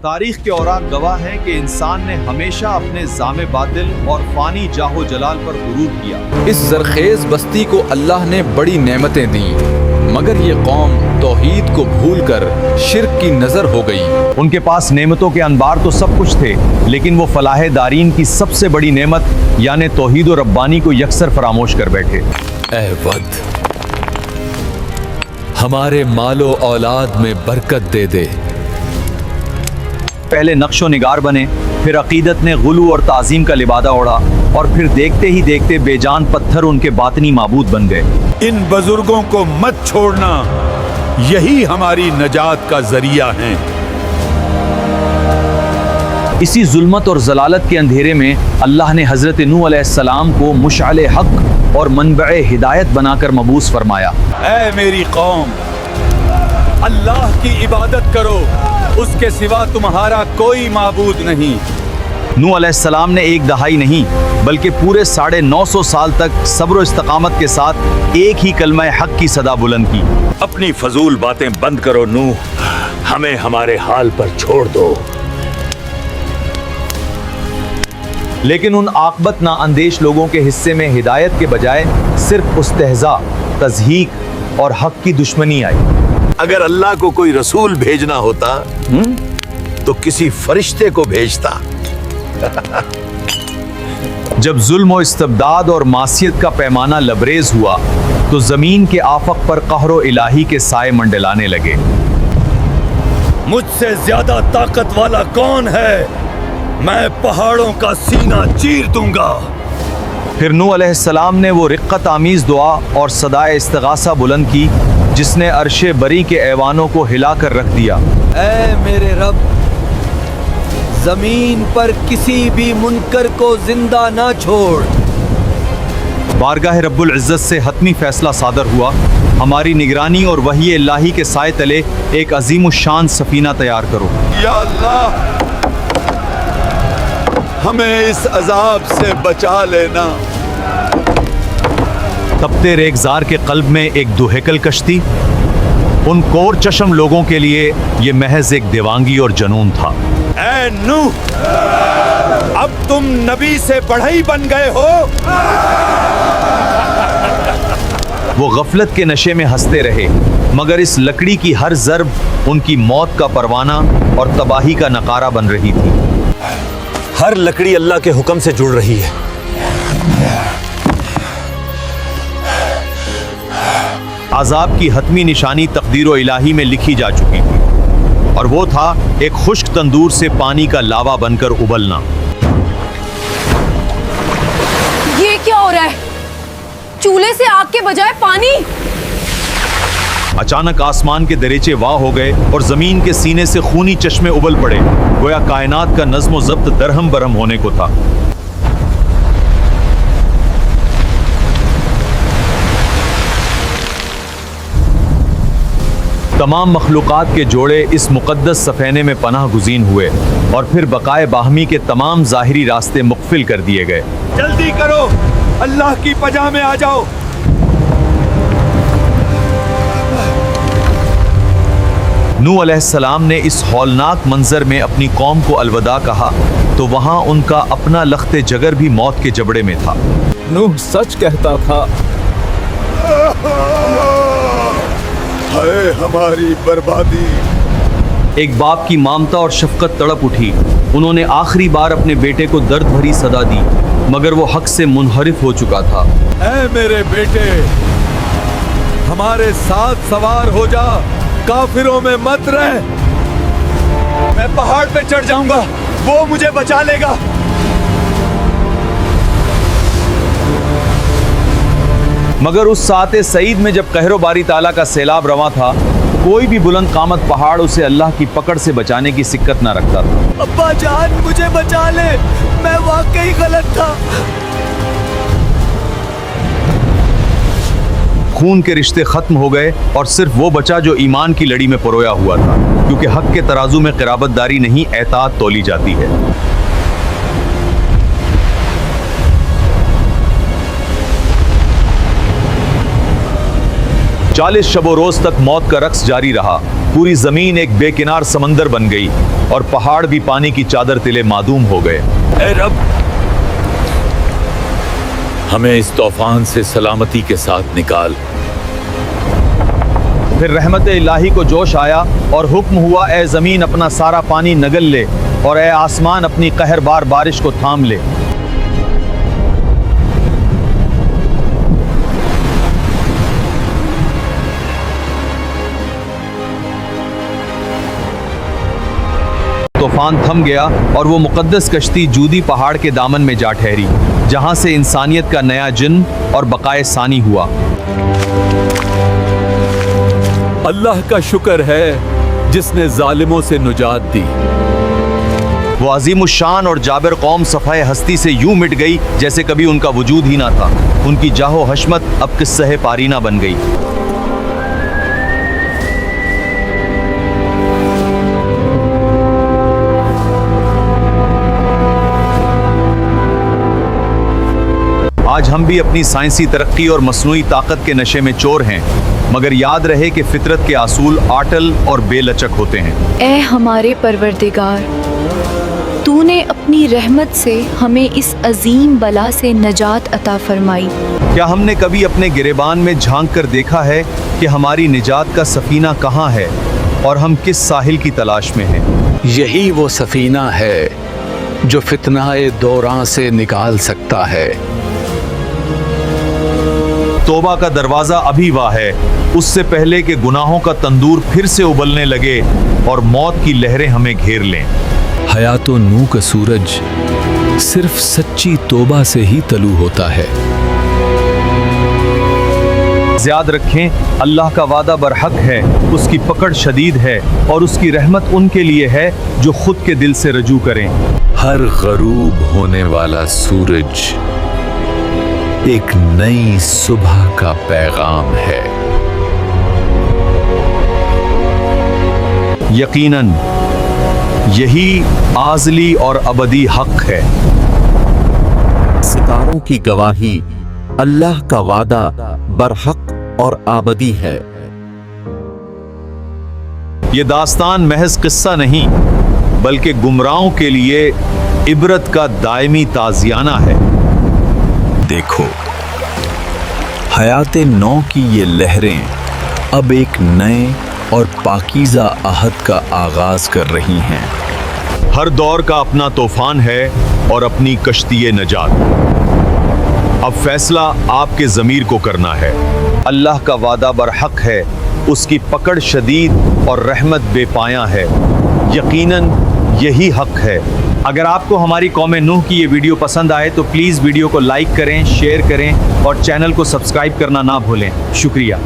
तारीख के औराक गवाह हैं कि इंसान ने हमेशा अपने जामे बातिल और फानी जाहो जलाल पर गुरूर किया। इस जरखेज बस्ती को अल्लाह ने बड़ी नेमतें दी, मगर ये कौम तौहीद को भूलकर शिर्क की नजर हो गई। उनके पास नेमतों के अनबार तो सब कुछ थे, लेकिन वो फलाह दारीन की सबसे बड़ी नेमत यानी तौहीद और रब्बानी को यकसर फरामोश कर बैठे। ऐ वद, हमारे मालो औलाद में बरकत दे दे। पहले नक्शो निगार बने, फिर अकीदत ने गुलू और ताज़ीम का लिबादा ओढ़ा, और फिर देखते ही देखते बेजान पत्थर उनके बातनी माबूद बन गए। इन बुजुर्गों को मत छोड़ना, यही हमारी नजात का जरिया है। इसी जुल्मत और जलालत के अंधेरे में अल्लाह ने हजरत नूह अलैहिस्सलाम को मुशअल हक और मनबए हिदायत बनाकर मबूस फरमाया। ऐ मेरी कौम, अल्लाह की इबादत करो, उसके सिवा तुम्हारा कोई माबूद नहीं। नूह अलैहिस्सलाम ने एक दहाई नहीं बल्कि पूरे 950 साल तक सब्र और इस्तकामत के साथ एक ही कलमा हक की सदा बुलंद की। अपनी फजूल बातें बंद करो नूह, हमें हमारे हाल पर छोड़ दो। लेकिन उन आकबत नाअंदेश लोगों के हिस्से में हिदायत के बजाय सिर्फ उस्तेहजा, तज़हीक और हक की दुश्मनी आई। अगर अल्लाह को कोई रसूल भेजना होता तो किसी फरिश्ते को भेजता। जब जुल्म और इस्तबदाद और मासियत का पैमाना लबरेज हुआ तो जमीन के आफक पर कहरो इलाही के साए मंडलाने लगे। मुझसे ज्यादा ताकत वाला कौन है? मैं पहाड़ों का सीना चीर दूंगा। फिर नूह अलैहिस्सलाम ने वो रिक्कत आमीज दुआ और सदाए इस्तिगासा बुलंद की जिसने अर्शे बरी के ऐवानों को हिलाकर रख दिया। ऐ मेरे रब, जमीन पर किसी भी मुनकर को जिंदा ना छोड़। बारगाह रब्बुल इज़्ज़त से हतमी फैसला सादर हुआ, हमारी निगरानी और वही इलाही के साए तले एक अजीमुश्शान सफीना तैयार करो। या अल्लाह, हमें इस अजाब से बचा लेना। तपते रेगजार के कल्ब में एक दुहेकल कश्ती, उन कोर चशम लोगों के लिए ये महज एक दीवांगी और जनून था। ऐ नूह, अब तुम नबी से बढ़ई बन गए हो। वो गफलत के नशे में हंसते रहे, मगर इस लकड़ी की हर ज़र्ब उनकी मौत का परवाना और तबाही का नकारा बन रही थी। हर लकड़ी अल्लाह के हुक्म से जुड़ रही है। अजाब की हतमी निशानी तकदीर इलाही में लिखी जा चुकी थी, और वो था एक खुश्क तंदूर से पानी का लावा बनकर उबलना। ये क्या हो रहा है? चूल्हे से आग के बजाय पानी। अचानक आसमान के दरीचे वाह हो गए और जमीन के सीने से खूनी चश्मे उबल पड़े, गोया कायनात का नज्म ज़ब्त दरहम बरहम होने को था। तमाम मखलूक़ात के जोड़े इस मुक़द्दस सफ़ेने में पनाह गुज़ीन हुए और फिर बकाए बाहमी के तमाम ज़ाहिरी रास्ते मुक़फ़िल कर दिए गए। जल्दी करो, अल्लाह की पनाह में आ जाओ। नूह अलैहिस्सलाम ने इस हौलनाक मंजर में अपनी कौम को अलविदा कहा तो वहाँ उनका अपना लख्ते जगर भी मौत के जबड़े में था। नूह सच कहता था। हाय हमारी बर्बादी। एक बाप की ममता और शफकत तड़प उठी। उन्होंने आखिरी बार अपने बेटे को दर्द भरी सदा दी, मगर वो हक से मुनहरिफ हो चुका था। ऐ मेरे बेटे, हमारे साथ सवार हो जा, काफिरों में मत रह। मैं पहाड़ पे चढ़ जाऊंगा, वो मुझे बचा लेगा। मगर उस साते सईद में जब कहरो बारी ताला का सैलाब रवा था, कोई भी बुलंद कामत पहाड़ उसे अल्लाह की पकड़ से बचाने की सिक्कत ना रखता था। अब्बा जान, मुझे बचा ले, मैं वाकई गलत था। खून के रिश्ते खत्म हो गए और सिर्फ वो बचा जो ईमान की लड़ी में परोया हुआ था, क्योंकि हक के तराजू में क़िराबतदारी नहीं एतात तोली जाती है। 40 शब रोज तक मौत का रक्स जारी रहा। पूरी जमीन एक बेकिनार समंदर बन गई और पहाड़ भी पानी की चादर तिले मादूम हो गए। ए रब, हमें इस तूफान से सलामती के साथ निकाल। फिर रहमत इलाही को जोश आया और हुक्म हुआ, ए जमीन अपना सारा पानी नगल ले और ए आसमान अपनी कहरबार बारिश को थाम ले। तूफान थम गया और वो मुकद्दस कश्ती जूदी पहाड़ के दामन में जा ठहरी, जहां से इंसानियत का नया जिन और बकाए सानी हुआ। अल्लाह का शुक्र है जिसने जालिमों से निजात दी। वो अजीमुशान और जाबिर कौम सफ़ाए हस्ती से यूं मिट गई जैसे कभी उनका वजूद ही ना था। उनकी जाहो हशमत अब किस्से पारीना बन गई। आज हम भी अपनी साइंसी तरक्की और मसनूई ताकत के नशे में चोर हैं, मगर याद रहे कि फितरत के असूल आटल और बेलचक होते हैं। ए हमारे परवरदिगार, तूने अपनी रहमत से हमें इस अजीम बला से नजात अता फरमाई। क्या हमने कभी अपने गिरेबान में झांक कर देखा है कि हमारी निजात का सफीना कहाँ है और हम किस साहिल की तलाश में हैं? यही वो सफीना है जो फितनाए दौरां से निकाल सकता है। तौबा का दरवाजा अभी वाह है, उससे पहले कि गुनाहों का तंदूर फिर से उबलने लगे और मौत की लहरें हमें घेर लें। हयातो नू का सूरज सिर्फ सच्ची तौबा से ही तलू होता है। याद रखें, अल्लाह का वादा बरहक है, उसकी पकड़ शदीद है और उसकी रहमत उनके लिए है जो खुद के दिल से रजू करें। हर गरूब होने वाला सूरज एक नई सुबह का पैगाम है। यकीनन यही आज़ली और अबदी हक है। सितारों की गवाही, अल्लाह का वादा बरहक और आबदी है। ये दास्तान महज किस्सा नहीं, बल्कि गुमराहों के लिए इबरत का दायमी ताज़ियाना है। देखो, हयाते नौ की ये लहरें अब एक नए और पाकीज़ा अहद का आगाज कर रही हैं। हर दौर का अपना तूफान है और अपनी कश्ती नजात। अब फैसला आपके ज़मीर को करना है। अल्लाह का वादा बरहक है, उसकी पकड़ शदीद और रहमत बेपाया है। यकीनन यही हक है। अगर आपको हमारी कौम नूह की ये वीडियो पसंद आए तो प्लीज़ वीडियो को लाइक करें, शेयर करें और चैनल को सब्सक्राइब करना ना भूलें। शुक्रिया।